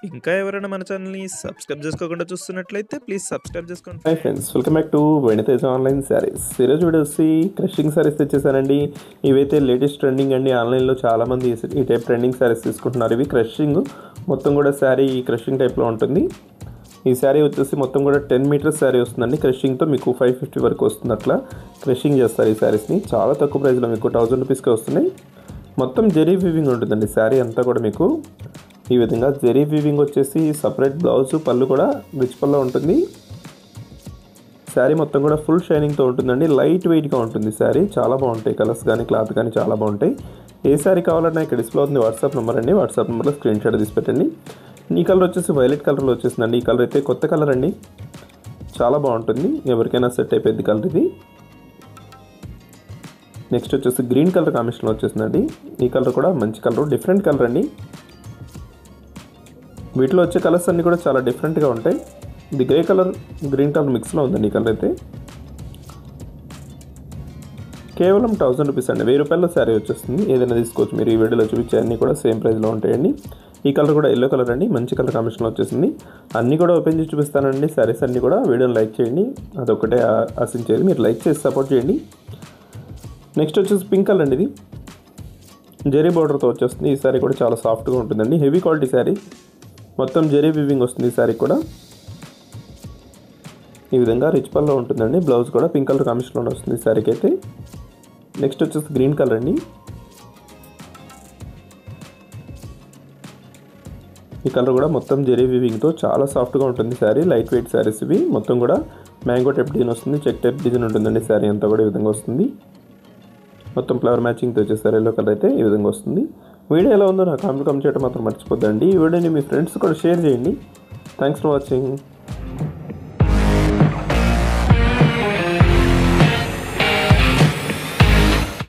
ఇంకా ఎవరైనా మన ఛానల్‌ని సబ్స్క్రైబ్ చేసుకోకుండా చూస్తున్నట్లయితే ప్లీజ్ సబ్స్క్రైబ్ చేసుకోండి hi friends, welcome back to Vaniteja online saris. ఈరోజు వీడియో వచ్చి క్రషింగ్ శారీస్ తెచ్చేసానండి. ఇవైతే లేటెస్ట్ ట్రెండింగ్ అండి. ఆన్లైన్లో చాలామంది ఈ టైప్ ట్రెండింగ్ శారీస్ తీసుకుంటున్నారు. ఇవి క్రషింగ్ మొత్తం కూడా శారీ క్రషింగ్ టైప్లో ఉంటుంది. ఈ శారీ వచ్చేసి మొత్తం కూడా 10 మీటర్స్ శారీ వస్తుందండి. క్రషింగ్తో మీకు 550 వరకు వస్తుంది. అట్లా క్రషింగ్ చేస్తారు ఈ శారీస్ని. చాలా తక్కువ ప్రైస్లో మీకు 1000 రూపీస్కే వస్తున్నాయి. మొత్తం జెరీ వీవింగ్ ఉంటుందండి శారీ అంతా కూడా. మీకు ఈ విధంగా జెరీ వీవింగ్ వచ్చేసి సపరేట్ బ్లౌజ్, పళ్ళు కూడా రిచ్ పళ్ళు ఉంటుంది. శారీ మొత్తం కూడా ఫుల్ షైనింగ్తో ఉంటుందండి. లైట్ వెయిట్గా ఉంటుంది శారీ. చాలా బాగుంటాయి కలర్స్ కానీ క్లాత్ కానీ చాలా బాగుంటాయి. ఏ శారీ కావాలన్నా ఇక్కడ డిస్ప్లే అవుతుంది వాట్సాప్ నెంబర్ అండి. వాట్సాప్ నెంబర్లో స్క్రీన్ షాట్ తీసి పెట్టండి. ఈ కలర్ వచ్చేసి వైలెట్ కలర్లో వచ్చేసిందండి. ఈ కలర్ అయితే కొత్త కలర్ అండి. చాలా బాగుంటుంది, ఎవరికైనా సెట్ అయిపోయింది కలర్ ఇది. నెక్స్ట్ వచ్చేసి గ్రీన్ కలర్ కాంబినేషన్లో వచ్చేసిందండి. ఈ కలర్ కూడా మంచి కలర్, డిఫరెంట్ కలర్ అండి. వీటిలో వచ్చే కలర్స్ అన్నీ కూడా చాలా డిఫరెంట్గా ఉంటాయి. ఇది గ్రే కలర్ గ్రీన్ కలర్ మిక్స్లో ఉందండి. ఈ కలర్ అయితే కేవలం 1000 రూపీస్ అండి. 1000 రూపాయల శారీ వచ్చేస్తుంది. ఏదైనా తీసుకోవచ్చు మీరు. ఈ వీడియోలో చూపించే అన్నీ కూడా సేమ్ ప్రైస్లో ఉంటాయండి. ఈ కలర్ కూడా ఎల్లో కలర్ అండి, మంచి కలర్ కాంబినేషన్లో వచ్చేసింది. అన్నీ కూడా ఓపెన్ చేసి చూపిస్తానండి. శారీస్ అన్నీ కూడా. వీడియోని లైక్ చేయండి, అదొకటే ఆశించేది. మీరు లైక్ చేసి సపోర్ట్ చేయండి. నెక్స్ట్ వచ్చేసి పింక్ కలర్ అండి. ఇది జెరీ బార్డర్తో వచ్చేస్తుంది. ఈ శారీ కూడా చాలా సాఫ్ట్గా ఉంటుందండి. హెవీ క్వాలిటీ శారీ, మొత్తం జెరీ వీవింగ్ వస్తుంది ఈ శారీ కూడా. ఈ విధంగా రిచ్ పల్లో ఉంటుందండి. బ్లౌజ్ కూడా పింక్ కలర్ కాంబినేషన్లో వస్తుంది ఈ శారీకి అయితే. నెక్స్ట్ వచ్చేసి గ్రీన్ కలర్ అండి. ఈ కలర్ కూడా మొత్తం జెరీ వీవింగ్తో చాలా సాఫ్ట్గా ఉంటుంది శారీ. లైట్ వెయిట్ శారీస్ ఇవి. మొత్తం కూడా మ్యాంగో టైప్ డిజైన్ వస్తుంది. చెక్ టైప్ డిజైన్ ఉంటుందండి శారీ అంతా కూడా. ఈ విధంగా వస్తుంది. మొత్తం ఫ్లవర్ మ్యాచింగ్తో వచ్చేసారు. ఎల్లో కలర్ అయితే ఈ విధంగా వస్తుంది. వీడియో ఎలా ఉందో నాకు కామెంట్ చేయడం మాత్రం మర్చిపోద్దండి. ఈ వీడియోని మీ ఫ్రెండ్స్ కూడా షేర్ చేయండి. Thanks for watching.